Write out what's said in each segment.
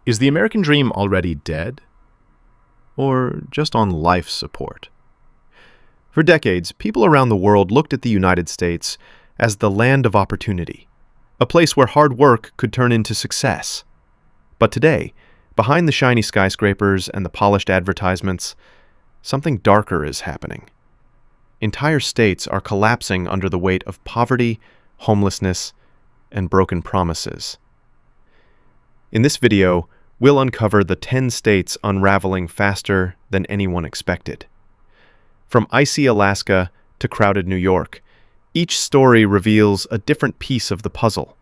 Is the American dream already dead? Or just on life support? For decades, people around the world looked at the United States as the land of opportunity, a place where hard work could turn into success. But today, behind the shiny skyscrapers and the polished advertisements, something darker is happening. Entire states are collapsing under the weight of poverty, homelessness, and broken promises. In this video, we'll uncover the 10 states unraveling faster than anyone expected. From icy Alaska to crowded New York, each story reveals a different piece of the puzzle.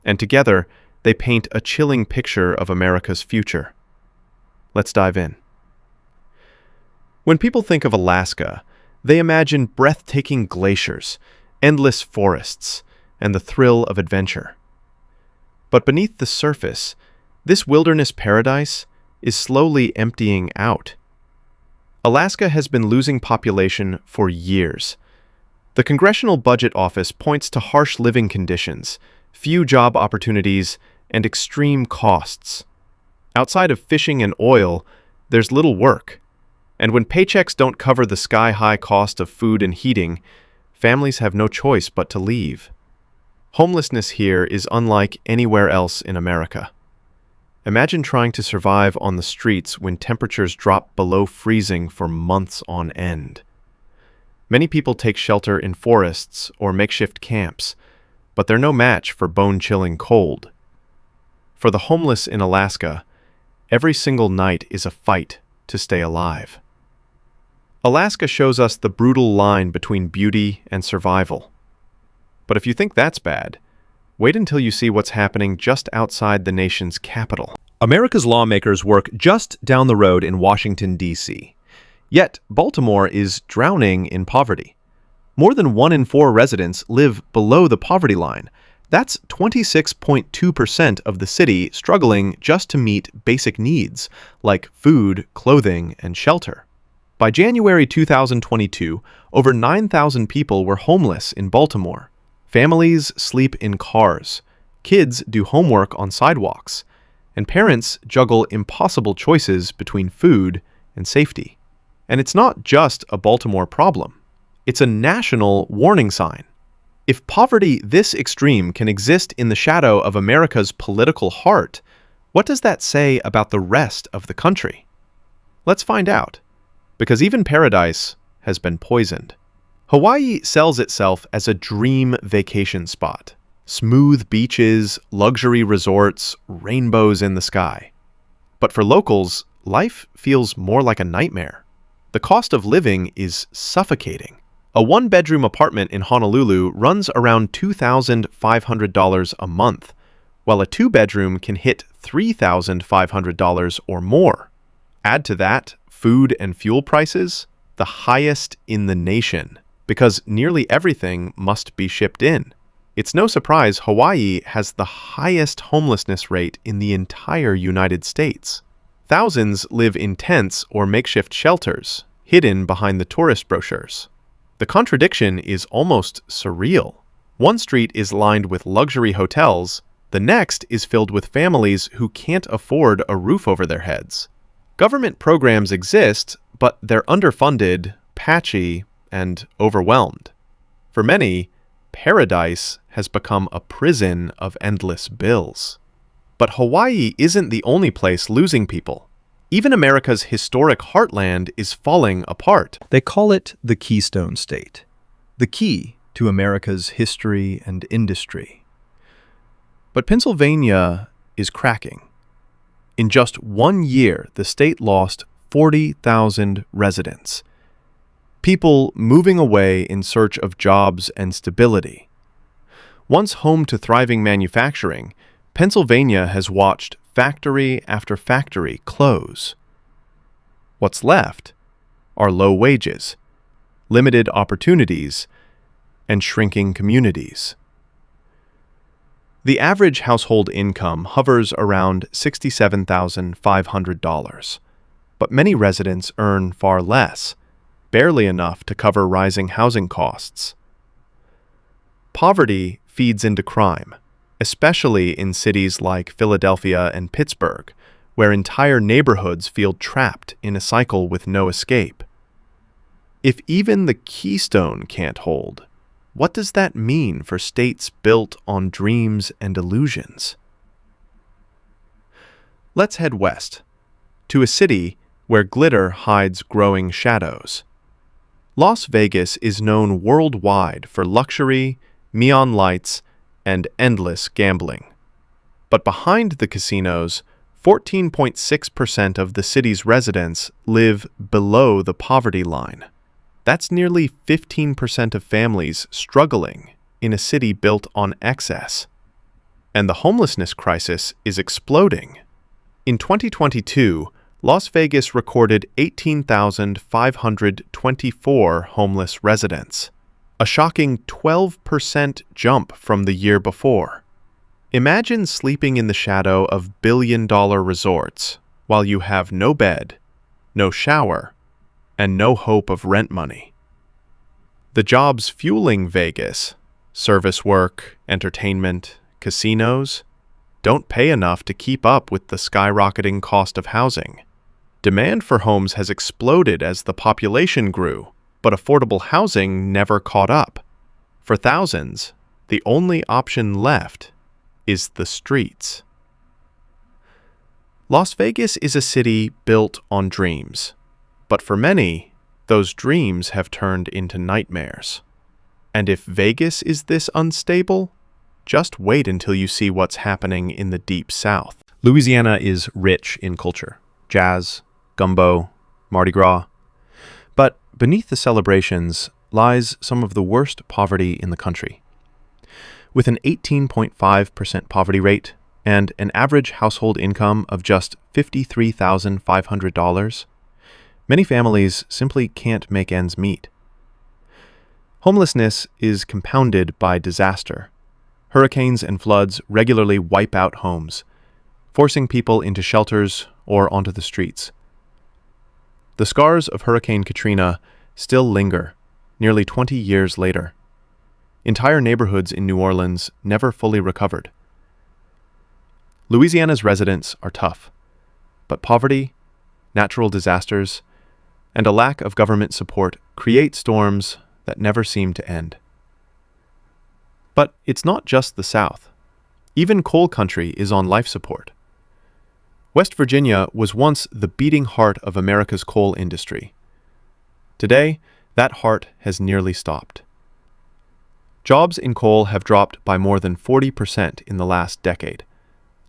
And together, they paint a chilling picture of America's future. Let's dive in. When people think of Alaska, they imagine breathtaking glaciers, endless forests, and the thrill of adventure. But beneath the surface, this wilderness paradise is slowly emptying out. Alaska has been losing population for years. The Congressional Budget Office points to harsh living conditions, few job opportunities, and extreme costs. Outside of fishing and oil, there's little work. And when paychecks don't cover the sky-high cost of food and heating, families have no choice but to leave. Homelessness here is unlike anywhere else in America. Imagine trying to survive on the streets when temperatures drop below freezing for months on end. Many people take shelter in forests or makeshift camps, but they're no match for bone-chilling cold. For the homeless in Alaska, every single night is a fight to stay alive. Alaska shows us the brutal line between beauty and survival. But if you think that's bad, wait until you see what's happening just outside the nation's capital. America's lawmakers work just down the road in Washington, D.C. Yet, Baltimore is drowning in poverty. More than 1 in 4 residents live below the poverty line. That's 26.2% of the city struggling just to meet basic needs, like food, clothing, and shelter. By January 2022, over 9,000 people were homeless in Baltimore. Families sleep in cars, kids do homework on sidewalks, and parents juggle impossible choices between food and safety. And it's not just a Baltimore problem. It's a national warning sign. If poverty this extreme can exist in the shadow of America's political heart, what does that say about the rest of the country? Let's find out. Because even paradise has been poisoned. Hawaii sells itself as a dream vacation spot. Smooth beaches, luxury resorts, rainbows in the sky. But for locals, life feels more like a nightmare. The cost of living is suffocating. A one-bedroom apartment in Honolulu runs around $2,500 a month, while a two-bedroom can hit $3,500 or more. Add to that food and fuel prices, the highest in the nation, because nearly everything must be shipped in. It's no surprise Hawaii has the highest homelessness rate in the entire United States. Thousands live in tents or makeshift shelters, hidden behind the tourist brochures. The contradiction is almost surreal. One street is lined with luxury hotels, the next is filled with families who can't afford a roof over their heads. Government programs exist, but they're underfunded, patchy, and overwhelmed. For many, paradise has become a prison of endless bills. But Hawaii isn't the only place losing people. Even America's historic heartland is falling apart. They call it the Keystone State, the key to America's history and industry. But Pennsylvania is cracking. In just 1 year, the state lost 40,000 residents. People moving away in search of jobs and stability. Once home to thriving manufacturing, Pennsylvania has watched factory after factory close. What's left are low wages, limited opportunities, and shrinking communities. The average household income hovers around $67,500, but many residents earn far less, barely enough to cover rising housing costs. Poverty feeds into crime, especially in cities like Philadelphia and Pittsburgh, where entire neighborhoods feel trapped in a cycle with no escape. If even the keystone can't hold, what does that mean for states built on dreams and illusions? Let's head west, to a city where glitter hides growing shadows. Las Vegas is known worldwide for luxury, neon lights, and endless gambling. But behind the casinos, 14.6% of the city's residents live below the poverty line. That's nearly 15% of families struggling in a city built on excess. And the homelessness crisis is exploding. In 2022, Las Vegas recorded 18,524 homeless residents, a shocking 12% jump from the year before. Imagine sleeping in the shadow of billion-dollar resorts while you have no bed, no shower, and no hope of rent money. The jobs fueling Vegas, service work, entertainment, casinos, don't pay enough to keep up with the skyrocketing cost of housing. Demand for homes has exploded as the population grew, but affordable housing never caught up. For thousands, the only option left is the streets. Las Vegas is a city built on dreams, but for many, those dreams have turned into nightmares. And if Vegas is this unstable, just wait until you see what's happening in the Deep South. Louisiana is rich in culture, jazz, gumbo, Mardi Gras. But beneath the celebrations lies some of the worst poverty in the country. With an 18.5% poverty rate and an average household income of just $53,500, many families simply can't make ends meet. Homelessness is compounded by disaster. Hurricanes and floods regularly wipe out homes, forcing people into shelters or onto the streets. The scars of Hurricane Katrina still linger, nearly 20 years later. Entire neighborhoods in New Orleans never fully recovered. Louisiana's residents are tough, but poverty, natural disasters, and a lack of government support create storms that never seem to end. But it's not just the South. Even coal country is on life support. West Virginia was once the beating heart of America's coal industry. Today, that heart has nearly stopped. Jobs in coal have dropped by more than 40% in the last decade,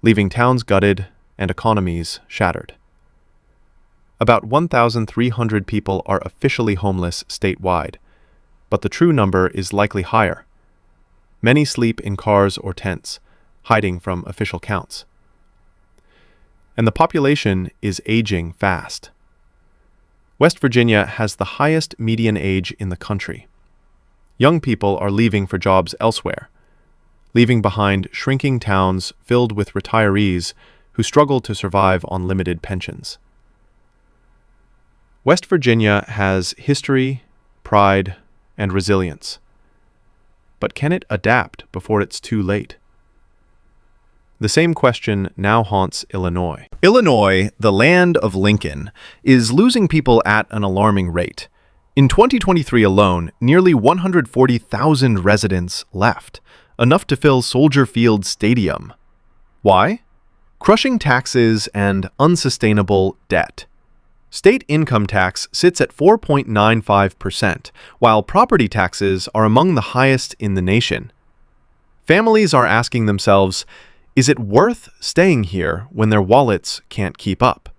leaving towns gutted and economies shattered. About 1,300 people are officially homeless statewide, but the true number is likely higher. Many sleep in cars or tents, hiding from official counts. And the population is aging fast. West Virginia has the highest median age in the country. Young people are leaving for jobs elsewhere, leaving behind shrinking towns filled with retirees who struggle to survive on limited pensions. West Virginia has history, pride, and resilience. But can it adapt before it's too late? The same question now haunts Illinois. Illinois, the land of Lincoln, is losing people at an alarming rate. In 2023 alone, nearly 140,000 residents left, enough to fill Soldier Field Stadium. Why? Crushing taxes and unsustainable debt. State income tax sits at 4.95%, while property taxes are among the highest in the nation. Families are asking themselves, is it worth staying here when their wallets can't keep up?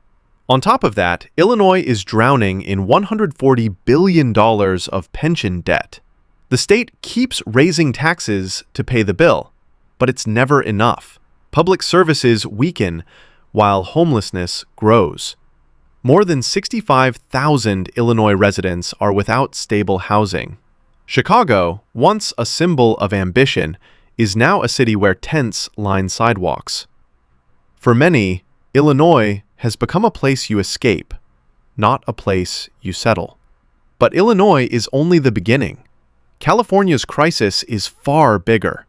On top of that, Illinois is drowning in $140 billion of pension debt. The state keeps raising taxes to pay the bill, but it's never enough. Public services weaken while homelessness grows. More than 65,000 Illinois residents are without stable housing. Chicago, once a symbol of ambition, is now a city where tents line sidewalks. For many, Illinois has become a place you escape, not a place you settle. But Illinois is only the beginning. California's crisis is far bigger.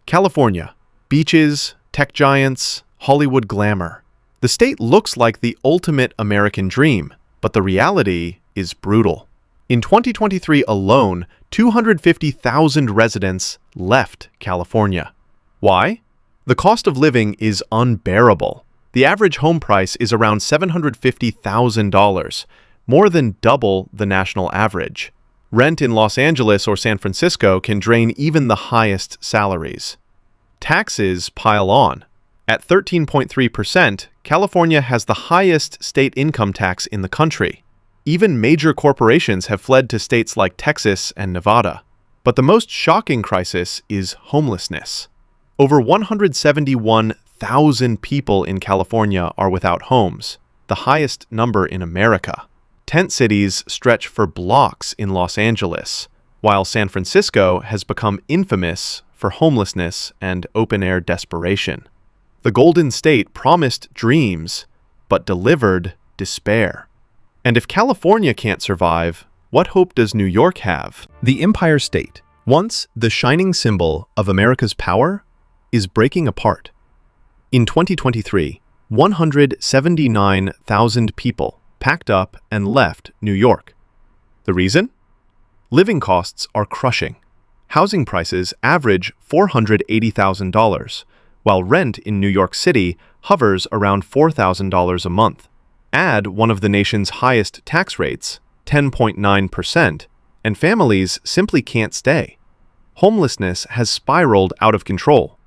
California, Beaches, tech giants, Hollywood glamour. The state looks like the ultimate American dream, but the reality is brutal. In 2023 alone, 250,000 residents left California. Why? The cost of living is unbearable. The average home price is around $750,000, more than double the national average. Rent in Los Angeles or San Francisco can drain even the highest salaries. Taxes pile on. At 13.3%, California has the highest state income tax in the country. Even major corporations have fled to states like Texas and Nevada. But the most shocking crisis is homelessness. Over 171,000 people in California are without homes, the highest number in America. Tent cities stretch for blocks in Los Angeles, while San Francisco has become infamous for homelessness and open-air desperation. The Golden State promised dreams, but delivered despair. And if California can't survive, what hope does New York have? The Empire State, once the shining symbol of America's power, is breaking apart. In 2023, 179,000 people packed up and left New York. The reason? Living costs are crushing. Housing prices average $480,000, while rent in New York City hovers around $4,000 a month. Add one of the nation's highest tax rates, 10.9%, and families simply can't stay. Homelessness has spiraled out of control.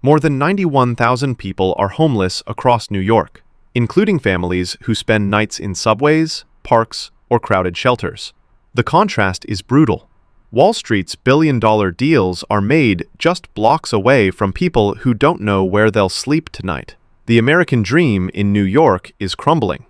More than 91,000 people are homeless across New York, including families who spend nights in subways, parks, or crowded shelters. The contrast is brutal. Wall Street's billion-dollar deals are made just blocks away from people who don't know where they'll sleep tonight. The American dream in New York is crumbling,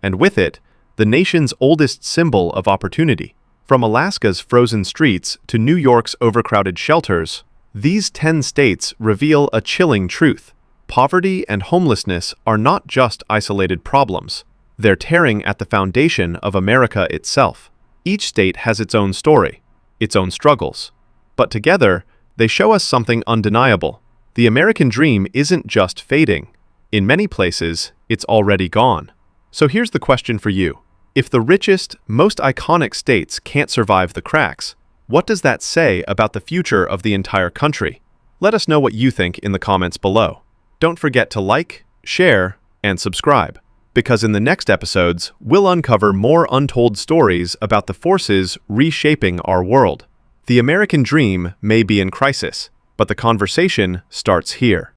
and with it, the nation's oldest symbol of opportunity. From Alaska's frozen streets to New York's overcrowded shelters, these 10 states reveal a chilling truth. Poverty and homelessness are not just isolated problems. They're tearing at the foundation of America itself. Each state has its own story, its own struggles. But together, they show us something undeniable. The American dream isn't just fading. In many places, it's already gone. So here's the question for you. If the richest, most iconic states can't survive the cracks, what does that say about the future of the entire country? Let us know what you think in the comments below. Don't forget to like, share, and subscribe, because in the next episodes, we'll uncover more untold stories about the forces reshaping our world. The American dream may be in crisis, but the conversation starts here.